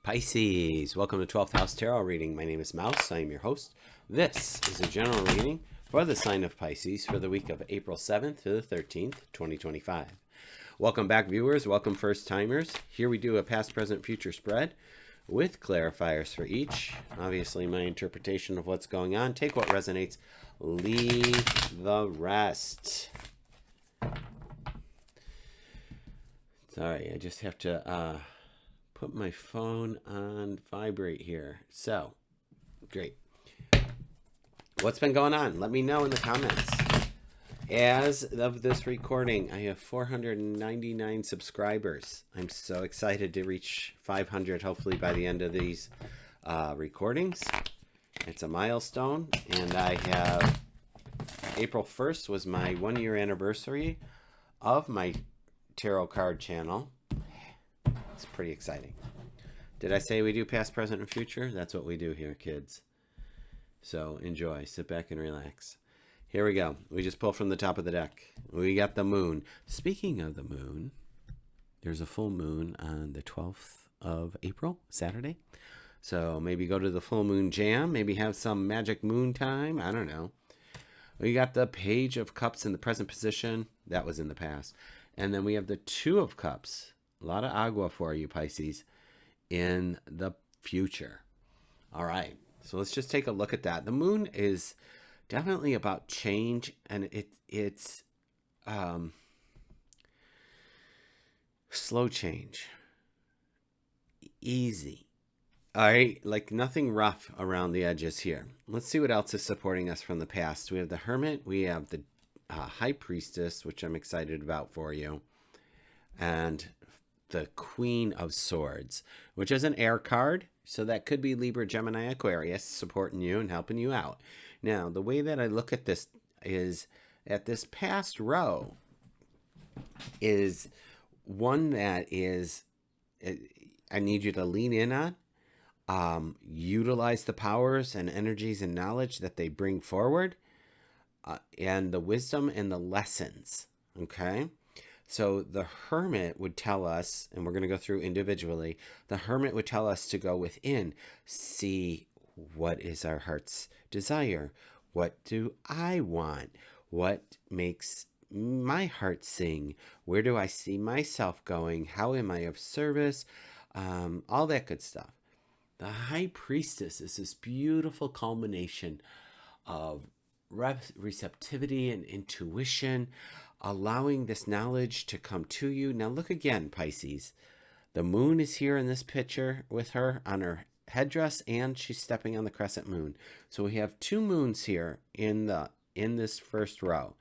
Pisces, welcome to 12th House Tarot reading. My name is Mouse. I am your host. This is a general reading for the sign of Pisces for the week of April 7th to the 13th, 2025. Welcome back, viewers. Welcome, first timers. Here we do a past, present, future spread with clarifiers for each. Obviously, my interpretation of what's going on. Take what resonates, leave the rest. Sorry, I just have to put my phone on vibrate here. So, great. What's been going on? Let me know in the comments. As of this recording, I have 499 subscribers. I'm so excited to reach 500, hopefully by the end of these recordings. It's a milestone, and I have April 1st was my 1-year anniversary of my tarot card channel. It's pretty exciting. Did I say we do past, present, and future? That's what we do here, kids. So enjoy. Sit back and relax. Here we go. We just pull from the top of the deck. We got the moon. Speaking of the moon, there's a full moon on the 12th of April, Saturday. So maybe go to the full moon jam. Maybe have some magic moon time. I don't know. We got the Page of Cups in the present position. That was in the past. And then we have the Two of Cups. A lot of agua for you, Pisces, in the future. All right, so let's just take a look at that. The moon is definitely about change, and it's slow change, easy. All right, like nothing rough around the edges here. Let's see what else is supporting us from the past. We have the Hermit. We have the High Priestess, which I'm excited about for you, and the Queen of Swords, which is an air card. So that could be Libra, Gemini, Aquarius supporting you and helping you out. Now, the way that I look at this is at this past row is one that is, I need you to lean in on, utilize the powers and energies and knowledge that they bring forward, and the wisdom and the lessons. Okay. So the Hermit would tell us, and we're going to go through individually, the Hermit would tell us to go within, see what is our heart's desire. What do I want? What makes my heart sing? Where do I see myself going? How am I of service? All that good stuff. The High Priestess is this beautiful culmination of receptivity and intuition, allowing this knowledge to come to you. Now look again, Pisces. The moon is here in this picture with her on her headdress, and she's stepping on the crescent moon. So we have two moons here in this first row.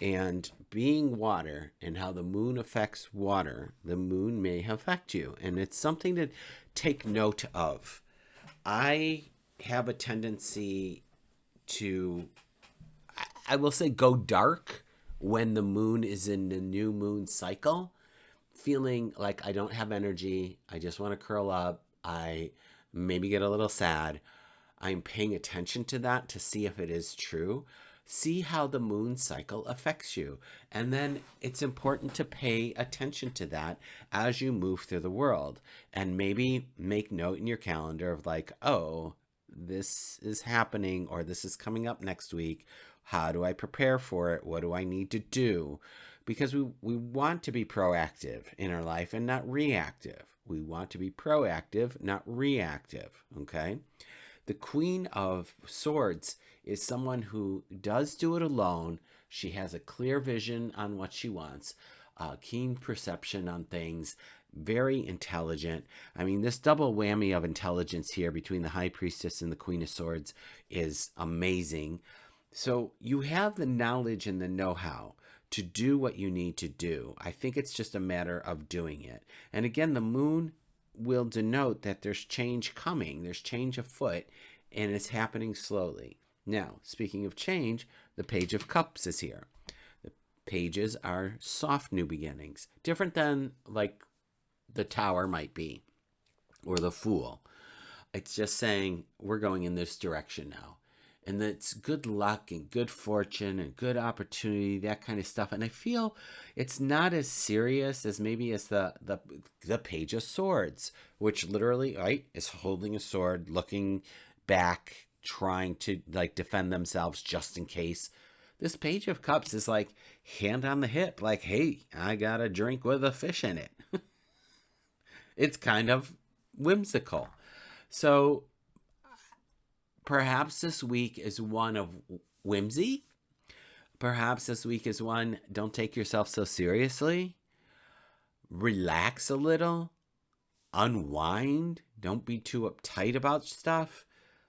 And being water and how the moon affects water, the moon may affect you. And it's something to take note of. I have a tendency to, I will say, go dark when the moon is in the new moon cycle, feeling like I don't have energy. I just want to curl up. I maybe get a little sad. I'm paying attention to that to see if it is true. See how the moon cycle affects you. And then it's important to pay attention to that as you move through the world. And maybe make note in your calendar of like, oh, this is happening, or this is coming up next week. How do I prepare for it? What do I need to do? Because we want to be proactive in our life and not reactive. We want to be proactive, not reactive, okay? The Queen of Swords is someone who does do it alone. She has a clear vision on what she wants, keen perception on things, very intelligent. I mean, this double whammy of intelligence here between the High Priestess and the Queen of Swords is amazing. So you have the knowledge and the know-how to do what you need to do. I think it's just a matter of doing it. And again, the moon will denote that there's change coming. There's change afoot, and it's happening slowly. Now, speaking of change, the Page of Cups is here. The pages are soft new beginnings, different than like the Tower might be, or the Fool. It's just saying we're going in this direction now. and it's good luck and good fortune and good opportunity, that kind of stuff. And I feel it's not as serious as maybe as the Page of Swords, which literally, right, is holding a sword, looking back, trying to like defend themselves just in case. This Page of Cups is like hand on the hip, like, hey, I got a drink with a fish in it. It's kind of whimsical. So perhaps this week is one of whimsy. Perhaps this week is one, don't take yourself so seriously. Relax a little. Unwind. Don't be too uptight about stuff.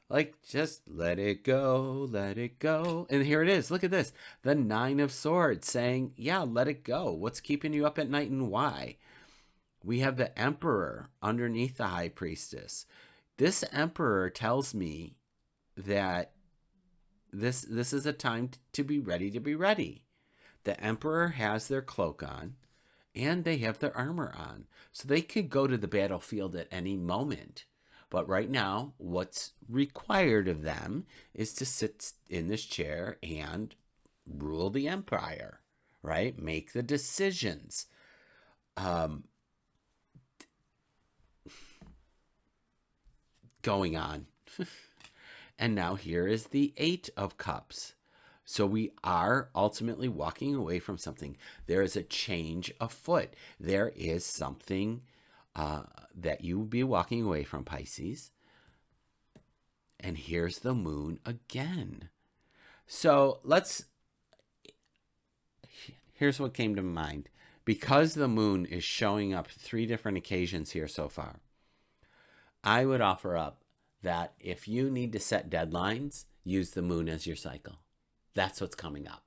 Like, just let it go, let it go. And here it is. Look at this. The Nine of Swords saying, yeah, let it go. What's keeping you up at night and why? We have the Emperor underneath the High Priestess. This Emperor tells me that this is a time to be ready to be ready. The Emperor has their cloak on and they have their armor on. So they could go to the battlefield at any moment. But right now, what's required of them is to sit in this chair and rule the empire, right? Make the decisions. Going on. And now here is the Eight of Cups. So we are ultimately walking away from something. There is a change afoot. There is something that you will be walking away from, Pisces. And here's the moon again. So here's what came to mind. Because the moon is showing up 3 different occasions here so far, I would offer up that if you need to set deadlines, use the moon as your cycle. That's what's coming up.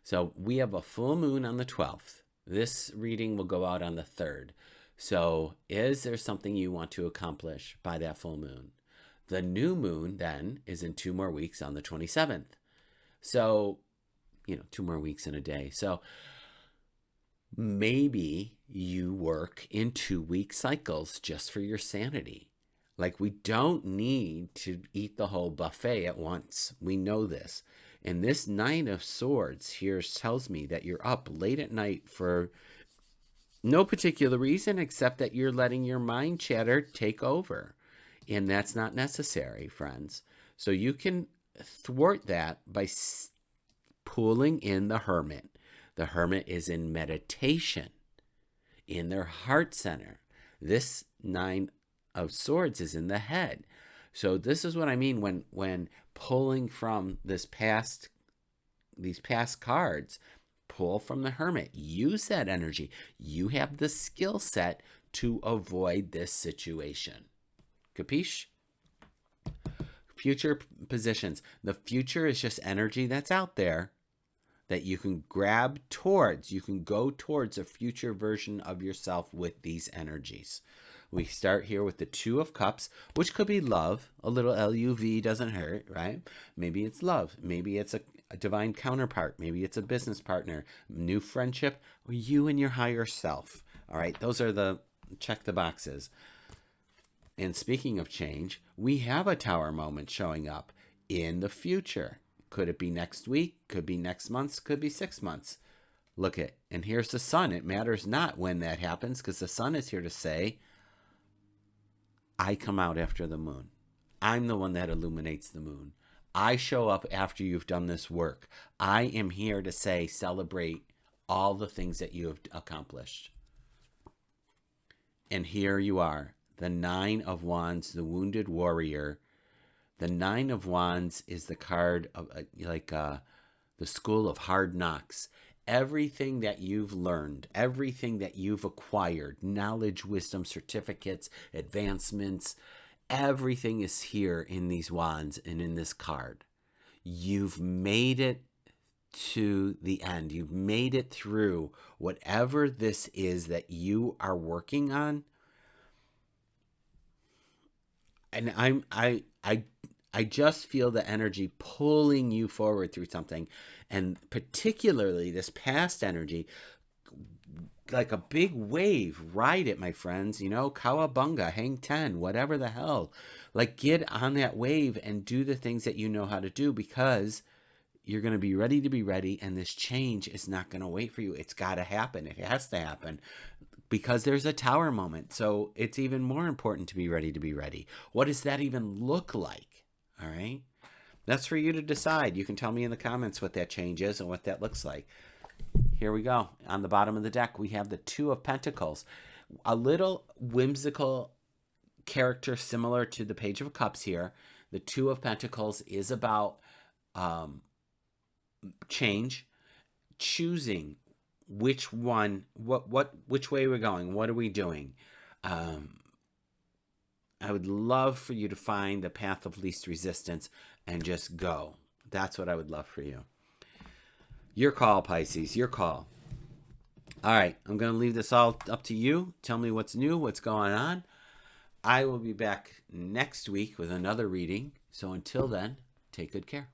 So we have a full moon on the 12th. This reading will go out on the 3rd. So is there something you want to accomplish by that full moon? The new moon then is in 2 more weeks on the 27th. So, 2 more weeks in a day. So maybe you work in 2-week cycles just for your sanity. Like, we don't need to eat the whole buffet at once. We know this. And this Nine of Swords here tells me that you're up late at night for no particular reason except that you're letting your mind chatter take over. And that's not necessary, friends. So you can thwart that by pulling in the Hermit. The Hermit is in meditation in their heart center. This Nine of Swords is in the head. So this is what I mean when pulling from these past cards. Pull from the Hermit. Use that energy. You have the skill set to avoid this situation. Capiche? Future positions. The future is just energy that's out there that you can grab towards. You can go towards a future version of yourself with these energies. We start here with the Two of Cups, which could be love. A little LUV doesn't hurt, right? Maybe it's love. Maybe it's a divine counterpart. Maybe it's a business partner, new friendship, or you and your higher self. All right, those are the check the boxes. And speaking of change, we have a Tower moment showing up in the future. Could it be next week? Could be next month? Could be 6 months. Look at, and here's the sun. It matters not when that happens because the sun is here to say, I come out after the moon. I'm the one that illuminates the moon. I show up after you've done this work. I am here to say, celebrate all the things that you have accomplished. And here you are, the Nine of Wands, the wounded warrior. The Nine of Wands is the card of the school of hard knocks. Everything that you've learned, everything that you've acquired, knowledge, wisdom, certificates, advancements, everything is here in these wands and in this card. You've made it to the end. You've made it through whatever this is that you are working on. And I just feel the energy pulling you forward through something. And particularly this past energy like a big wave. Ride it, my friends. You know, cowabunga, hang 10, whatever the hell. Like, get on that wave and do the things that you know how to do, because you're going to be ready to be ready, and this change is not going to wait for you. It's got to happen. It has to happen, because there's a tower moment. So it's even more important to be ready to be ready. What does that even look like? All right. That's for you to decide. You can tell me in the comments what that change is and what that looks like. Here we go. On the bottom of the deck, we have the Two of Pentacles. A little whimsical character similar to the Page of Cups here. The Two of Pentacles is about change, choosing which one, which way we're going. What are we doing? I would love for you to find the path of least resistance and just go. That's what I would love for you. Your call, Pisces, your call. All right, I'm going to leave this all up to you. Tell me what's new, what's going on. I will be back next week with another reading. So until then, take good care.